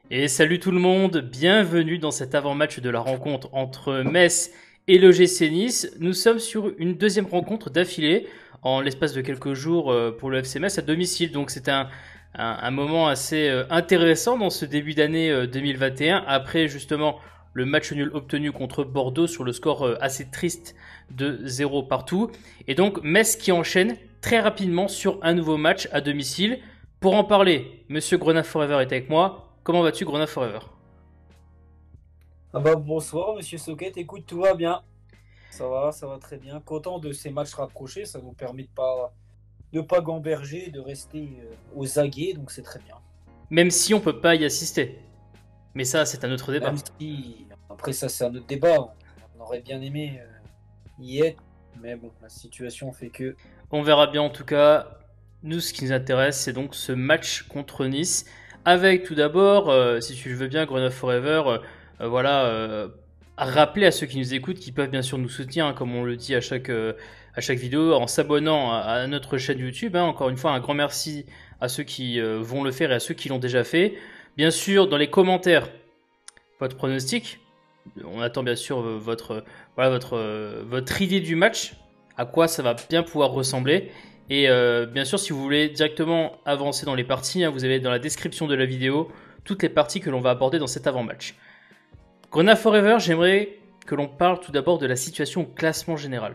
Et salut tout le monde, bienvenue dans cet avant-match de la rencontre entre Metz et le GC Nice. Nous sommes sur une deuxième rencontre d'affilée en l'espace de quelques jours pour le FC Metz à domicile. Donc c'est un moment assez intéressant dans ce début d'année 2021 après justement le match nul obtenu contre Bordeaux sur le score assez triste de 0 partout. Et donc Metz qui enchaîne très rapidement sur un nouveau match à domicile. Pour en parler, Monsieur Grenat Forever est avec moi. Comment vas-tu, Grenat Forever? Ah bah bonsoir Monsieur Socket, écoute, tout va bien. Ça va très bien. Content de ces matchs rapprochés, ça nous permet de pas gamberger, de rester aux aguets, donc c'est très bien. Même si on peut pas y assister. Mais ça, c'est un autre Même débat. si, après ça c'est un autre débat, on aurait bien aimé y être, mais bon, la situation fait que... On verra bien en tout cas. Nous, ce qui nous intéresse, c'est donc ce match contre Nice. Avec tout d'abord, si tu le veux bien, Grenat Forever, voilà, à rappeler à ceux qui nous écoutent, qui peuvent bien sûr nous soutenir, hein, comme on le dit à chaque vidéo, en s'abonnant à notre chaîne YouTube. Hein. Encore une fois, un grand merci à ceux qui vont le faire et à ceux qui l'ont déjà fait. Bien sûr, dans les commentaires, votre pronostic. On attend bien sûr votre idée du match, à quoi ça va bien pouvoir ressembler. Et bien sûr, si vous voulez directement avancer dans les parties, hein, vous avez dans la description de la vidéo toutes les parties que l'on va aborder dans cet avant-match. Grenat Forever, j'aimerais que l'on parle tout d'abord de la situation au classement général.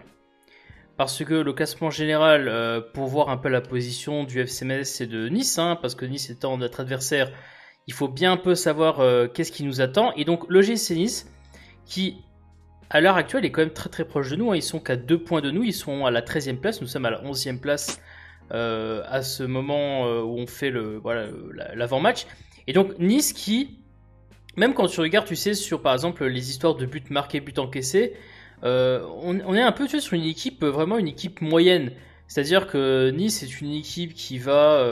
Parce que le classement général, pour voir un peu la position du FC Metz et de Nice, hein, parce que Nice étant notre adversaire, il faut bien un peu savoir qu'est-ce qui nous attend. Et donc le GC Nice, qui à l'heure actuelle est quand même très très proche de nous, hein. Ils sont qu'à 2 points de nous, ils sont à la 13e place, nous sommes à la 11e place à ce moment où on fait l'avant-match. Et donc Nice qui, même quand tu regardes, tu sais, sur par exemple les histoires de buts marqués, buts encaissés, on est un peu, tu sais, sur une équipe, vraiment une équipe moyenne. C'est-à-dire que Nice est une équipe qui va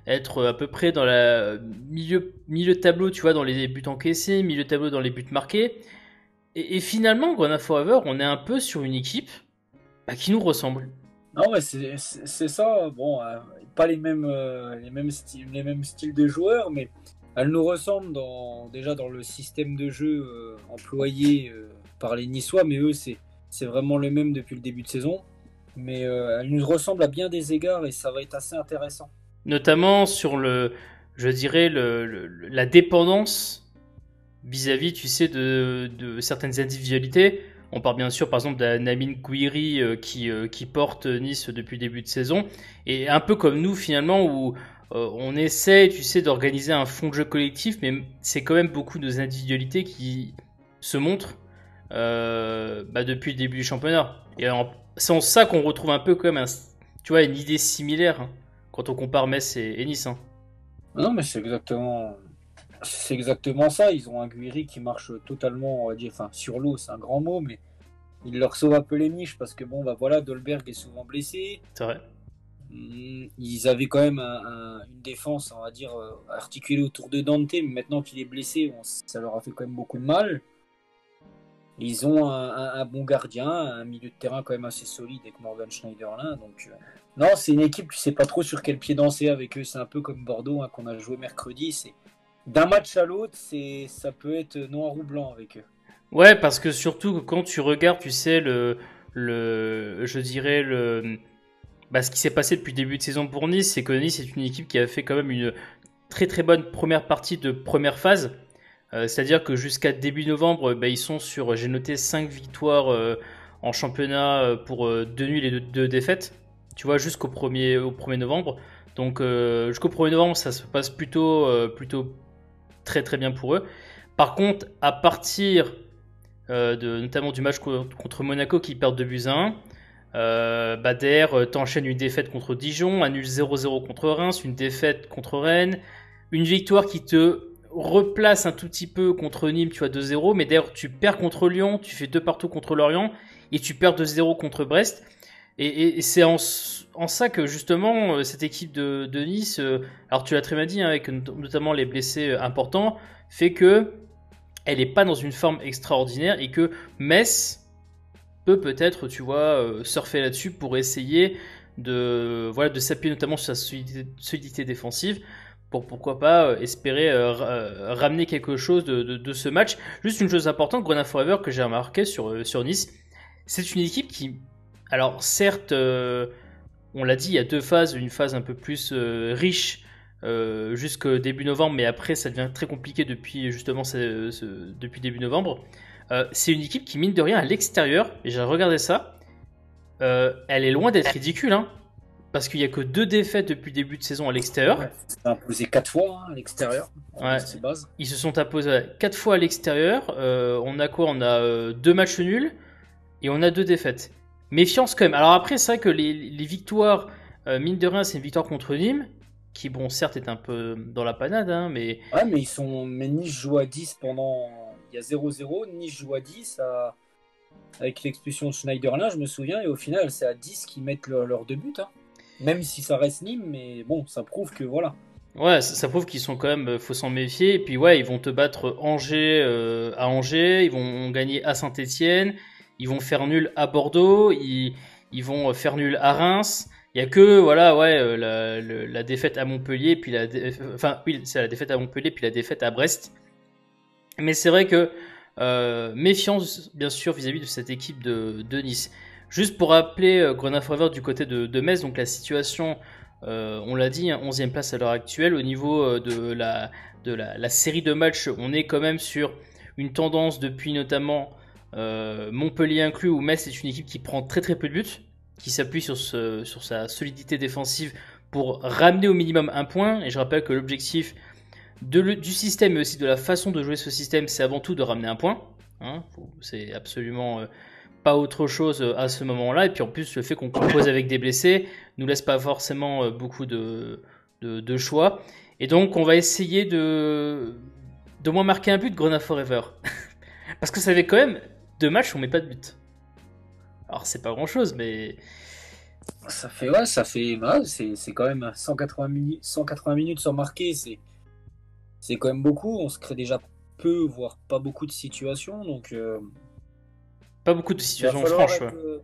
être à peu près dans la milieu de tableau, tu vois, dans les buts encaissés, milieu de tableau dans les buts marqués. Et finalement, Grenat Forever, on est un peu sur une équipe qui nous ressemble. Non mais c'est ça, bon, pas les mêmes styles de joueurs, mais elles nous ressemblent déjà dans le système de jeu employé par les Niçois, mais eux, c'est vraiment le même depuis le début de saison. Mais elles nous ressemblent à bien des égards et ça va être assez intéressant. Notamment sur je dirais, la dépendance vis-à-vis, tu sais, de certaines individualités. On parle bien sûr, par exemple, d'Amin Gouiri qui porte Nice depuis le début de saison. Et un peu comme nous, finalement, où on essaie, tu sais, d'organiser un fond de jeu collectif, mais c'est quand même beaucoup de nos individualités qui se montrent depuis le début du championnat. Et c'est en ça qu'on retrouve un peu comme tu vois, une idée similaire, hein, quand on compare Metz et Nice. Hein. Non, mais c'est exactement ça. Ils ont un Guiri qui marche totalement, on va dire, enfin, sur l'eau, c'est un grand mot, mais il leur sauve un peu les miches parce que bon, bah voilà, Dolberg est souvent blessé. C'est vrai. Ils avaient quand même une défense, on va dire, articulée autour de Dante, mais maintenant qu'il est blessé, ça leur a fait quand même beaucoup de mal. Ils ont un bon gardien, un milieu de terrain quand même assez solide avec Morgan Schneiderlin. Donc, non, c'est une équipe, tu sais pas trop sur quel pied danser avec eux. C'est un peu comme Bordeaux hein, qu'on a joué mercredi. C'est d'un match à l'autre, ça peut être noir ou blanc avec eux. Ouais, parce que surtout quand tu regardes, tu sais, je dirais, ce qui s'est passé depuis le début de saison pour Nice, c'est que Nice est une équipe qui a fait quand même une très très bonne première partie de première phase. C'est-à-dire que jusqu'à début novembre, ils sont sur, j'ai noté 5 victoires en championnat pour 2 nuls et 2 défaites. Tu vois, au 1er novembre. Donc jusqu'au 1er novembre, ça se passe plutôt très très bien pour eux. Par contre, à partir notamment du match contre Monaco qui perd 2 buts à 1, derrière, t'enchaînes une défaite contre Dijon, un nul 0-0 contre Reims, une défaite contre Rennes, une victoire qui te replace un tout petit peu contre Nîmes, tu vois 2-0, mais d'ailleurs tu perds contre Lyon, tu fais 2 partout contre Lorient, et tu perds 2-0 contre Brest. Et c'est en ça que justement cette équipe de Nice, alors tu l'as très bien dit, hein, avec notamment les blessés importants, fait que elle n'est pas dans une forme extraordinaire et que Metz peut-être, tu vois, surfer là-dessus pour essayer de s'appuyer notamment sur sa solidité défensive pour pourquoi pas espérer ramener quelque chose de ce match. Juste une chose importante, Grona Forever, que j'ai remarqué sur Nice, c'est une équipe qui, alors certes, on l'a dit, il y a deux phases, une phase un peu plus riche jusqu'au début novembre, mais après ça devient très compliqué depuis justement depuis début novembre. C'est une équipe qui, mine de rien, à l'extérieur, et j'ai regardé ça, elle est loin d'être ridicule, hein, parce qu'il n'y a que 2 défaites depuis le début de saison à l'extérieur. Ouais, c'est imposé 4 fois à l'extérieur. Ouais. C'est base. Ils se sont imposés 4 fois à l'extérieur. On a quoi? On a 2 matchs nuls et on a 2 défaites. Méfiance quand même. Alors après, c'est vrai que les victoires, mine de rien, c'est une victoire contre Nîmes, qui, bon, certes, est un peu dans la panade, hein, mais Ouais, mais Nice joue à 10 pendant. Il y a 0-0. Nice joue à 10 avec l'expulsion de Schneiderlin, je me souviens, et au final, c'est à 10 qu'ils mettent leur 2 buts. Hein. Même si ça reste Nîmes, mais bon, ça prouve que voilà. ouais, ça prouve qu'ils sont quand même, faut s'en méfier. Et puis ouais, ils vont te battre Angers à Angers, ils vont gagner à Saint-Étienne, ils vont faire nul à Bordeaux, ils vont faire nul à Reims. Il y a que voilà, ouais, la défaite à Montpellier, puis enfin oui, c'est la défaite à Montpellier, puis la défaite à Brest. Mais c'est vrai que méfiance, bien sûr, vis-à-vis de cette équipe de Nice. Juste pour rappeler Grenoble Forever du côté de Metz, donc la situation, on l'a dit, hein, 11e place à l'heure actuelle. Au niveau de la série de matchs, on est quand même sur une tendance depuis notamment Montpellier inclus, où Metz est une équipe qui prend très très peu de buts, qui s'appuie sur sa solidité défensive pour ramener au minimum un point. Et je rappelle que l'objectif du système, mais aussi de la façon de jouer ce système, c'est avant tout de ramener un point. Hein, c'est absolument pas autre chose à ce moment-là. Et puis en plus, le fait qu'on compose avec des blessés nous laisse pas forcément beaucoup de choix. Et donc, on va essayer de moins marquer un but de Grenoble Forever. Parce que ça fait quand même 2 matchs où on met pas de but. Alors, c'est pas grand-chose, mais Ouais, c'est quand même 180 minutes sans marquer, c'est quand même beaucoup. On se crée déjà peu, voire pas beaucoup de situations, donc pas beaucoup de va situations falloir franches. être,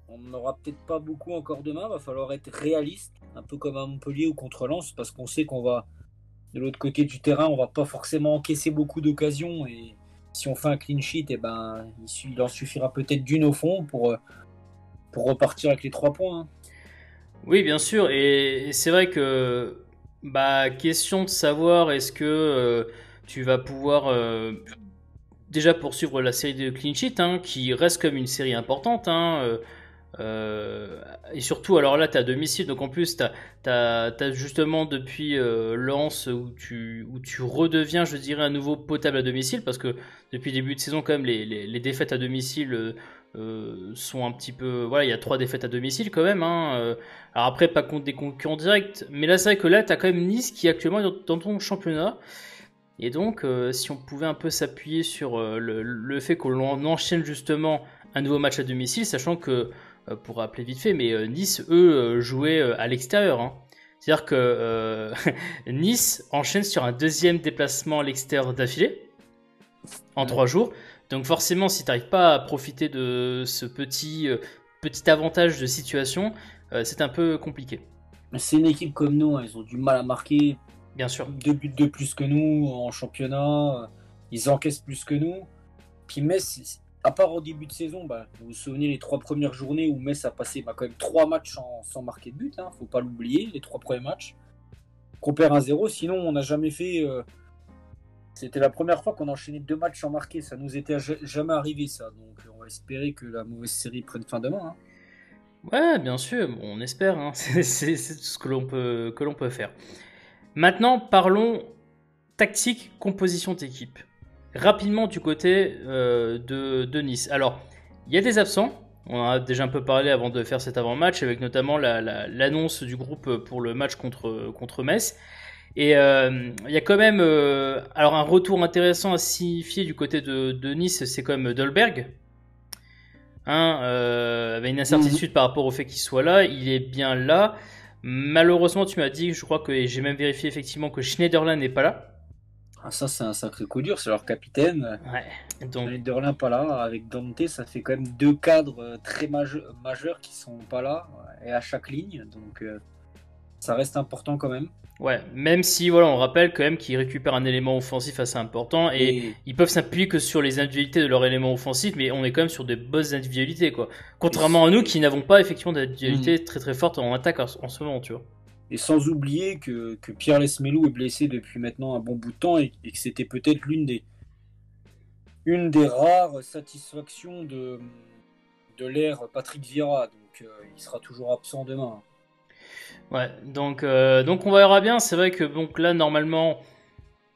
on n'aura peut-être pas beaucoup encore demain. Va falloir être réaliste, un peu comme à Montpellier ou contre Lens, parce qu'on sait qu'on va de l'autre côté du terrain, on va pas forcément encaisser beaucoup d'occasions et si on fait un clean sheet, et ben il en suffira peut-être d'une au fond pour repartir avec les 3 points. Hein. Oui, bien sûr. Et c'est vrai que, bah, question de savoir est-ce que tu vas pouvoir déjà poursuivre la série de clean sheet, hein, qui reste comme une série importante, hein, et surtout, alors là, tu à domicile, donc en plus, tu as justement depuis Lens où tu redeviens, je dirais, à nouveau potable à domicile, parce que depuis le début de saison, quand même, les défaites à domicile sont un petit peu. Voilà, il y a 3 défaites à domicile quand même. Hein, alors après, pas contre des concurrents directs, mais là, c'est vrai que là, tu as quand même Nice qui est actuellement dans ton championnat. Et donc, si on pouvait un peu s'appuyer sur le fait qu'on enchaîne justement un nouveau match à domicile, sachant que, pour rappeler vite fait, mais Nice, eux, jouaient à l'extérieur. Hein. C'est-à-dire que Nice enchaîne sur un deuxième déplacement à l'extérieur d'affilée, en 3 jours. Donc forcément, si tu n'arrives pas à profiter de ce petit avantage de situation, c'est un peu compliqué. C'est une équipe comme nous, hein, ils ont du mal à marquer. Bien sûr. 2 buts de plus que nous en championnat. Ils encaissent plus que nous. Puis Metz, à part au début de saison, bah, vous vous souvenez les 3 premières journées où Metz a passé quand même 3 matchs sans marquer de but. Hein, faut pas l'oublier, les 3 premiers matchs. Qu'on perd 1-0. Sinon, on n'a jamais fait. C'était la première fois qu'on enchaînait 2 matchs sans marquer. Ça nous était jamais arrivé, ça. Donc, on va espérer que la mauvaise série prenne fin demain. Hein. Ouais, bien sûr, bon, on espère. Hein. C'est tout ce que l'on peut faire. Maintenant, parlons tactique, composition d'équipe. Rapidement du côté de Nice. Alors, il y a des absents. On en a déjà un peu parlé avant de faire cet avant-match, avec notamment l'annonce du groupe pour le match contre Metz. Et il y a quand même alors un retour intéressant à signifier du côté de Nice, c'est quand même Dolberg. Hein, avait une incertitude par rapport au fait qu'il soit là. Il est bien là. Malheureusement, tu m'as dit, je crois que j'ai même vérifié effectivement que Schneiderlin n'est pas là. Ah, ça, c'est un sacré coup dur. C'est leur capitaine. Ouais. Donc, Schneiderlin pas là. Avec Dante, ça fait quand même 2 cadres très majeurs qui sont pas là. Et à chaque ligne. Donc, ça reste important quand même. Ouais, même si voilà, on rappelle quand même qu'ils récupèrent un élément offensif assez important et Et, ils peuvent s'appuyer que sur les individualités de leur élément offensif, mais on est quand même sur des bonnes individualités quoi. et, Contrairement à nous qui n'avons pas effectivement Mhm. d'individualité très très forte en attaque en ce moment, tu vois. Et sans oublier que Pierre Lesmelou est blessé depuis maintenant un bon bout de temps et que c'était peut-être une des rares satisfactions de l'ère Patrick Vieira. Donc il sera toujours absent demain. Ouais, donc on verra bien. C'est vrai que donc là normalement,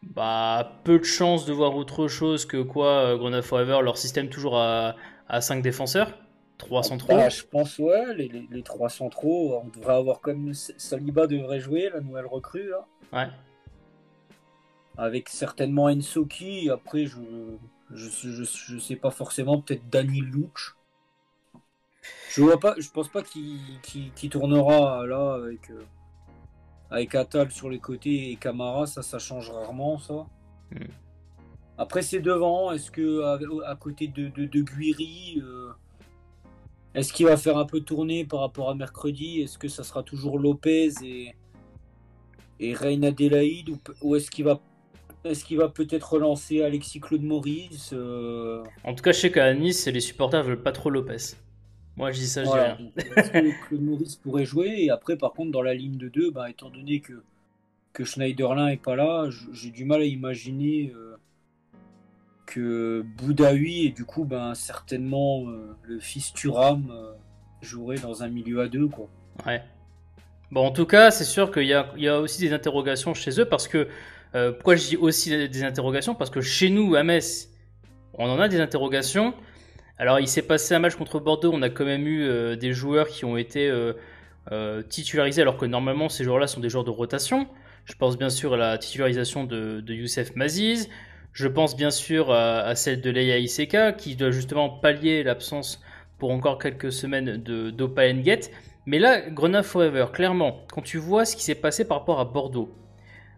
bah peu de chances de voir autre chose que quoi Grenade Forever, leur système toujours à 5 défenseurs, 3 Bah, centraux. je pense, ouais, les trois centraux, on devrait avoir comme Saliba devrait jouer, la nouvelle recrue, là. Ouais. Avec certainement Ensoki. Après, je sais pas forcément, peut-être Dani Luch. Je vois pas, je pense pas qu'il tournera là avec Atal sur les côtés et Camara, ça change rarement ça. Hmm. Après c'est devant, est-ce que à côté de Guiri, est-ce qu'il va faire un peu tourner par rapport à mercredi? Est-ce que ça sera toujours Lopez et Reine Adélaïde ou est-ce qu'il va peut-être relancer Alexis Claude Maurice? En tout cas, je sais qu'à Nice, les supporters veulent pas trop Lopez. Moi, je dis ça, je dis Voilà, rien. donc est-ce que Claude Maurice pourrait jouer? Et après, par contre, dans la ligne de deux, bah, étant donné que Schneiderlin est pas là, j'ai du mal à imaginer que Boudaoui et du coup, ben, certainement le fils Thuram jouerait dans un milieu à deux, quoi. Ouais. Bon, en tout cas, c'est sûr qu'il y a aussi des interrogations chez eux parce que. Pourquoi je dis aussi des interrogations? Parce que chez nous, à Metz, on en a des interrogations. Alors, il s'est passé un match contre Bordeaux, on a quand même eu des joueurs qui ont été titularisés alors que normalement, ces joueurs-là sont des joueurs de rotation. Je pense bien sûr à la titularisation de Youssef Maziz. Je pense bien sûr à celle de Leia Iseka qui doit justement pallier l'absence pour encore quelques semaines d'Opa Nguet. Mais là, Grenade Forever, clairement, quand tu vois ce qui s'est passé par rapport à Bordeaux,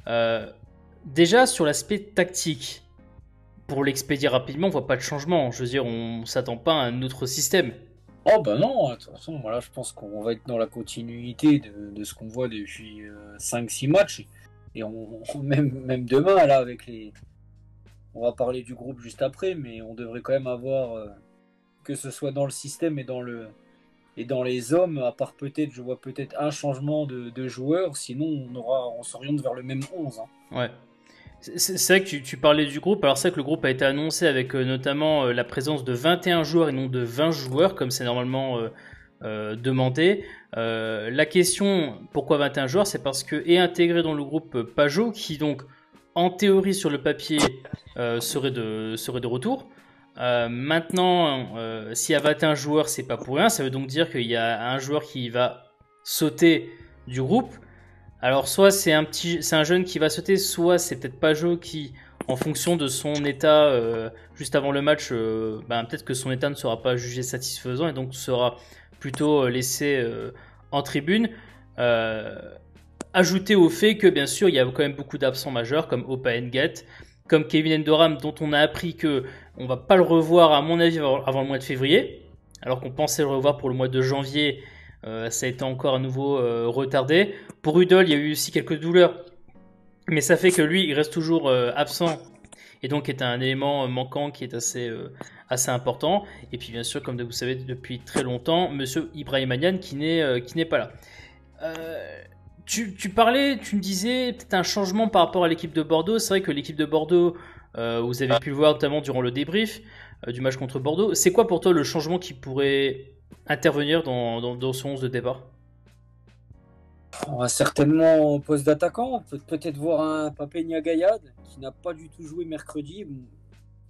euh, déjà sur l'aspect tactique, pour l'expédier rapidement, on voit pas de changement. Je veux dire, on s'attend pas à un autre système. Oh, bah non, de toute façon, voilà, je pense qu'on va être dans la continuité de ce qu'on voit depuis 5-6 matchs. Et même demain, là, avec les. On va parler du groupe juste après, mais on devrait quand même avoir, que ce soit dans le système et dans les hommes, à part peut-être, je vois peut-être un changement de joueur, sinon on s'oriente vers le même 11, hein. Ouais. C'est vrai que tu parlais du groupe. Alors, c'est vrai que le groupe a été annoncé avec notamment la présence de 21 joueurs et non de 20 joueurs, comme c'est normalement demandé. La question, pourquoi 21 joueurs? C'est parce que est intégré dans le groupe Pajot, qui donc, en théorie, sur le papier, serait de retour. Maintenant, s'il y a 21 joueurs, c'est pas pour rien. Ça veut donc dire qu'il y a un joueur qui va sauter du groupe. Alors soit c'est un jeune qui va sauter, soit c'est peut-être Pajot qui, en fonction de son état juste avant le match, ben, peut-être que son état ne sera pas jugé satisfaisant et donc sera plutôt laissé en tribune. Euh, Ajouté au fait que bien sûr il y a quand même beaucoup d'absents majeurs comme Opa Nguet, comme Kevin Endoram dont on a appris que on va pas le revoir à mon avis avant le mois de février, alors qu'on pensait le revoir pour le mois de janvier. Ça a été encore à nouveau retardé. Pour Udol, il y a eu aussi quelques douleurs, mais ça fait que lui, il reste toujours absent et donc est un élément manquant qui est assez important. Et puis bien sûr, comme vous savez depuis très longtemps, Monsieur Ibrahim Agnan qui n'est pas là. Euh, tu parlais, tu me disais peut-être un changement par rapport à l'équipe de Bordeaux. C'est vrai que l'équipe de Bordeaux, vous avez pu le voir notamment durant le débrief du match contre Bordeaux. C'est quoi pour toi le changement qui pourrait intervenir dans son 11 de départ? On va certainement au poste d'attaquant, peut-être voir un Papé Gayad qui n'a pas du tout joué mercredi,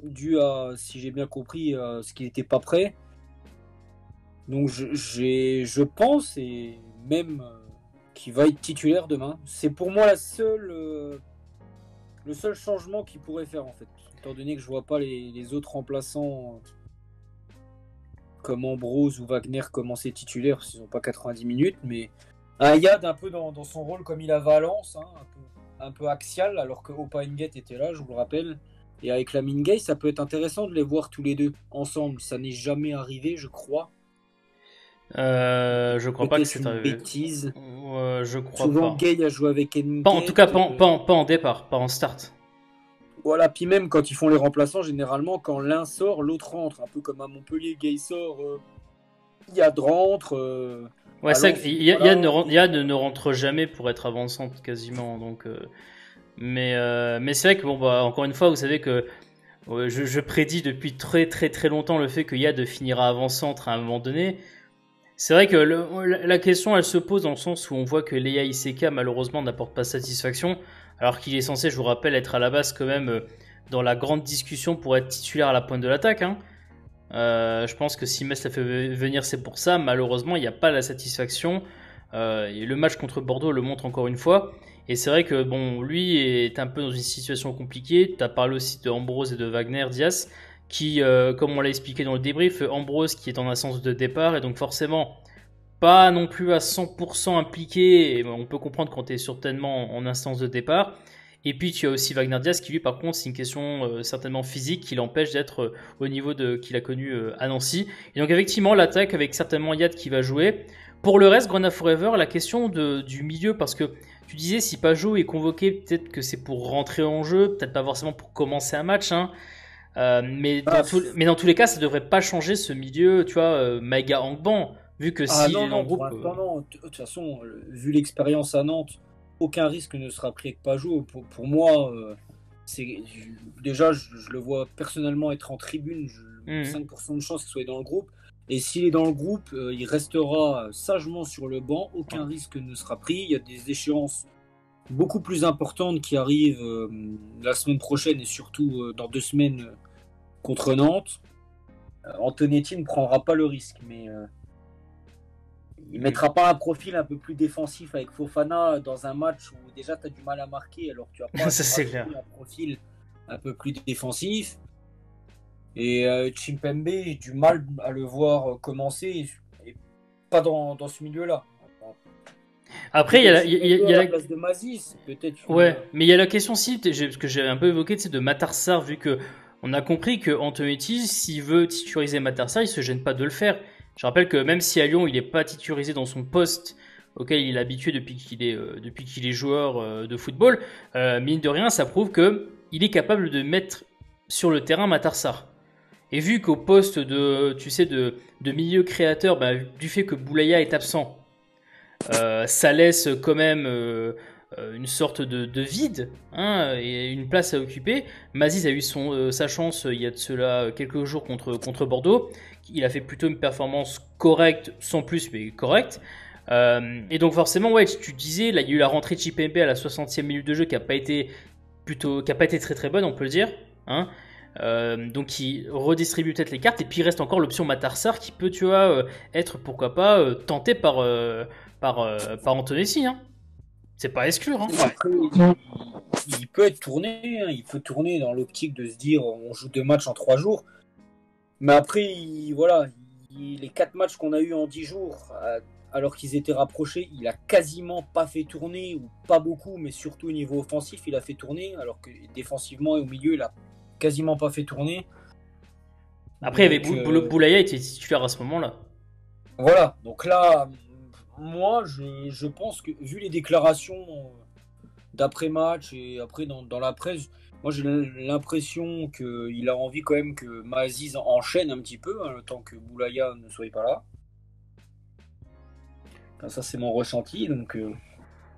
dû à, si j'ai bien compris, ce qu'il n'était pas prêt. Donc je pense et même qu'il va être titulaire demain. C'est pour moi le seul changement qu'il pourrait faire en fait. Étant donné que je vois pas les autres remplaçants comme Ambrose ou Wagner commencer titulaire parce qu'ils n'ont pas 90 minutes, mais un Yad un peu dans son rôle comme il a Valence, hein, un peu axial, alors que Opa Nguet était là, je vous le rappelle. Et avec la Mingay, ça peut être intéressant de les voir tous les deux ensemble. Ça n'est jamais arrivé, je crois. Je crois pas que Peut-être c'est une arrivé. bêtise. Je crois Souvent, pas. Gay a joué avec Pas, en tout cas, Nketiah. pas en départ, pas en start. Voilà, puis même quand ils font les remplaçants, généralement, quand l'un sort, l'autre rentre. Un peu comme à Montpellier, Gay sort, Yad rentre. Ouais, À ça, Lens, voilà. Yad ne rentre jamais pour être avant-centre quasiment. Donc, mais c'est vrai que, bon, bah, encore une fois, vous savez que ouais, je prédis depuis très très très longtemps le fait que Yad finira avant-centre à un moment donné. C'est vrai que la question elle se pose dans le sens où on voit que Leia Iseka malheureusement n'apporte pas satisfaction, alors qu'il est censé, je vous rappelle, être à la base quand même dans la grande discussion pour être titulaire à la pointe de l'attaque. Hein. Je pense que si Metz l'a fait venir, c'est pour ça. Malheureusement, il n'y a pas la satisfaction. Et le match contre Bordeaux le montre encore une fois. Et c'est vrai que bon, lui est un peu dans une situation compliquée. Tu as parlé aussi de Ambrose et de Wagner Diaz, qui, comme on l'a expliqué dans le débrief, Ambrose qui est en absence de départ et donc forcément pas non plus à 100% impliqué. Et on peut comprendre quand tu es certainement en instance de départ. Et puis tu as aussi Wagner Diaz qui lui par contre c'est une question certainement physique qui l'empêche d'être au niveau qu'il a connu à Nancy. Et donc effectivement l'attaque avec certainement Yad qui va jouer. Pour le reste, Grona Forever, la question du milieu, parce que tu disais si Pajot est convoqué, peut-être que c'est pour rentrer en jeu, peut-être pas forcément pour commencer un match. Hein. Ah, Mais dans tous les cas, ça devrait pas changer ce milieu, tu vois, Maïga Angban, vu que ah s'il non, est dans le non, pour groupe. l'instant, non. De toute façon, vu l'expérience à Nantes, aucun risque ne sera pris avec Pajot. Pour moi, déjà, je le vois personnellement être en tribune. 5% de chance qu'il soit dans le groupe. Et s'il est dans le groupe, il restera sagement sur le banc. Aucun risque ne sera pris. Il y a des échéances beaucoup plus importantes qui arrivent la semaine prochaine et surtout dans 2 semaines contre Nantes. Antonetti ne prendra pas le risque, mais il mettra pas un profil un peu plus défensif avec Fofana dans un match où déjà tu as du mal à marquer, alors tu as pas Ça c'est clair. un profil un peu plus défensif. Et Chimpembe, j'ai du mal à le voir commencer, et pas dans ce milieu-là. Après, il y a la place de Mazis, peut-être. Ouais, mais il y a la question aussi, ce que j'ai un peu évoqué, c'est de Matarsar, vu que on a compris que Antonetti, s'il veut titulariser Matarsar, il se gêne pas de le faire. Je rappelle que même si à Lyon, il n'est pas titularisé dans son poste auquel il est habitué depuis qu'il est joueur de football, mine de rien, ça prouve que il est capable de mettre sur le terrain Matarsar. Et vu qu'au poste de, tu sais, de milieu créateur, bah, du fait que Boulaya est absent, ça laisse quand même une sorte de vide hein, et une place à occuper. Maziz a eu sa chance il y a de cela quelques jours contre Bordeaux. Il a fait plutôt une performance correcte, sans plus, mais correcte. Et donc forcément, ouais, tu disais, là, il y a eu la rentrée de Chipembe à la 60e minute de jeu qui n'a pas été très très bonne, on peut le dire. Hein. Donc il redistribue peut-être les cartes et puis il reste encore l'option Matarsar qui peut tu vois être pourquoi pas tenté par Antonetti hein. C'est pas à exclure hein. Après, il peut être tourné, hein, il peut tourner dans l'optique de se dire on joue 2 matchs en 3 jours. Mais après, voilà, les 4 matchs qu'on a eu en 10 jours, alors qu'ils étaient rapprochés, il a quasiment pas fait tourner, ou pas beaucoup, mais surtout au niveau offensif, il a fait tourner, alors que défensivement et au milieu, il a quasiment pas fait tourner. Après, il y avait Boulaya était titulaire à ce moment-là. Voilà, donc là, moi, je pense que, vu les déclarations d'après-match et après dans la presse, moi j'ai l'impression qu'il a envie quand même que Maziz enchaîne un petit peu, hein, le temps que Boulaya ne soit pas là. Enfin, ça, c'est mon ressenti, donc...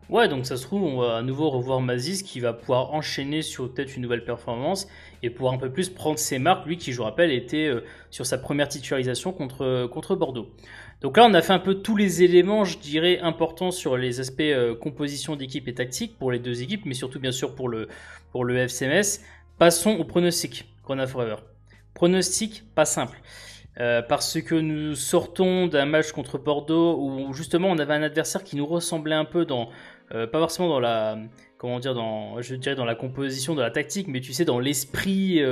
Ouais, donc ça se trouve, on va à nouveau revoir Maziz qui va pouvoir enchaîner sur peut-être une nouvelle performance et pouvoir un peu plus prendre ses marques, lui qui, je vous rappelle, était sur sa première titularisation contre Bordeaux. Donc là, on a fait un peu tous les éléments, je dirais, importants sur les aspects composition d'équipe et tactique pour les deux équipes, mais surtout, bien sûr, pour le FCMS. Passons au pronostic, Grona Forever. Pronostic pas simple. Parce que nous sortons d'un match contre Bordeaux où justement on avait un adversaire qui nous ressemblait un peu pas forcément dans la, comment dire, je dirais dans la composition de la tactique, mais tu sais dans l'esprit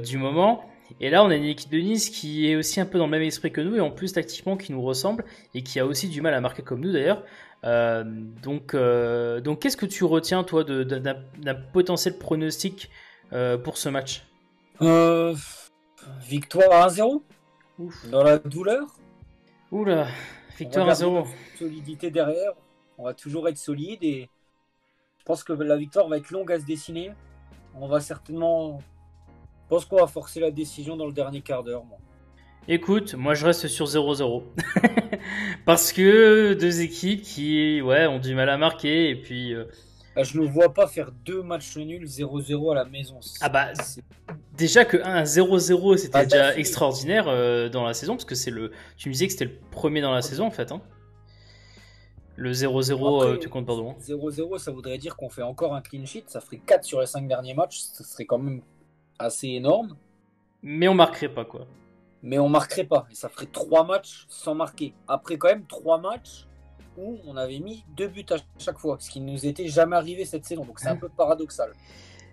du moment. Et là on a une équipe de Nice qui est aussi un peu dans le même esprit que nous et en plus tactiquement qui nous ressemble et qui a aussi du mal à marquer comme nous d'ailleurs. Donc qu'est-ce que tu retiens toi d'un potentiel pronostic pour ce match? Victoire à 1-0 Ouf. dans la douleur. Oula, On va victoire garder 1-0. notre solidité derrière. On va toujours être solide et je pense que la victoire va être longue à se dessiner. On va certainement. Je pense qu'on va forcer la décision dans le dernier quart d'heure. Moi. Écoute, moi je reste sur 0-0. Parce que deux équipes qui ouais, ont du mal à marquer. Et puis, Je ne vois pas faire 2 matchs nuls 0-0 à la maison. ah bah, déjà que un 0-0 c'était Pas déjà d'affilée. extraordinaire dans la saison. Parce que c'est le. Tu me disais que c'était le premier dans la saison en fait. Hein. Le 0-0, tu Après, comptes pardon. 0-0, ça voudrait dire qu'on fait encore un clean sheet. Ça ferait 4 sur les 5 derniers matchs. Ce serait quand même assez énorme. Mais on marquerait pas quoi. Mais on marquerait pas. Et ça ferait 3 matchs sans marquer. Après, quand même, 3 matchs où on avait mis 2 buts à chaque fois. Ce qui ne nous était jamais arrivé cette saison. Donc c'est un peu paradoxal.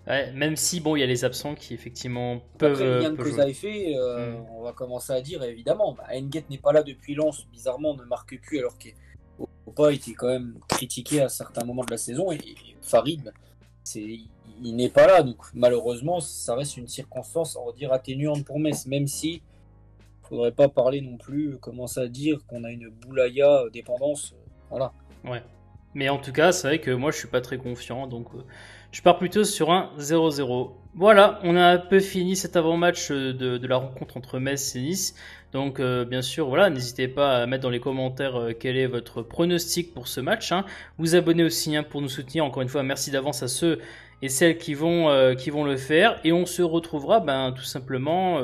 Ouais, même si bon, il y a les absents qui effectivement Après, le lien peuvent que jouer. ça a fait, Hmm. on va commencer à dire évidemment. N'Gett n'est pas là depuis Lens. Bizarrement, on ne marque plus alors qu'Opa était quand même critiqué à certains moments de la saison. Et Farid, il n'est pas là. Donc malheureusement, ça reste une circonstance, on va dire, atténuante pour Metz. Même si faudrait pas parler non plus, commencer à dire qu'on a une boulaya dépendance. Voilà. Ouais. Mais en tout cas, c'est vrai que moi je suis pas très confiant, donc je pars plutôt sur un 0-0. Voilà, on a un peu fini cet avant-match de la rencontre entre Metz et Nice. Donc bien sûr, voilà, n'hésitez pas à mettre dans les commentaires quel est votre pronostic pour ce match. Hein. Vous abonnez aussi hein, pour nous soutenir. Encore une fois, merci d'avance à ceux et celles qui vont le faire. Et on se retrouvera ben, tout simplement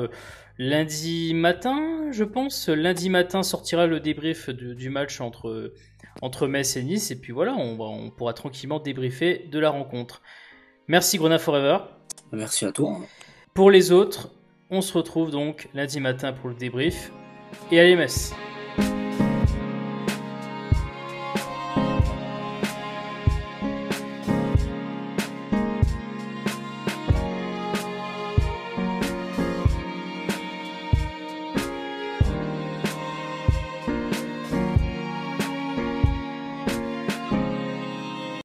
lundi matin, je pense. Lundi matin sortira le débrief du match entre Metz et Nice. Et puis voilà, on pourra tranquillement débriefer de la rencontre. Merci Grenat Forever. Merci à toi. Pour les autres, on se retrouve donc lundi matin pour le débrief. Et allez Metz!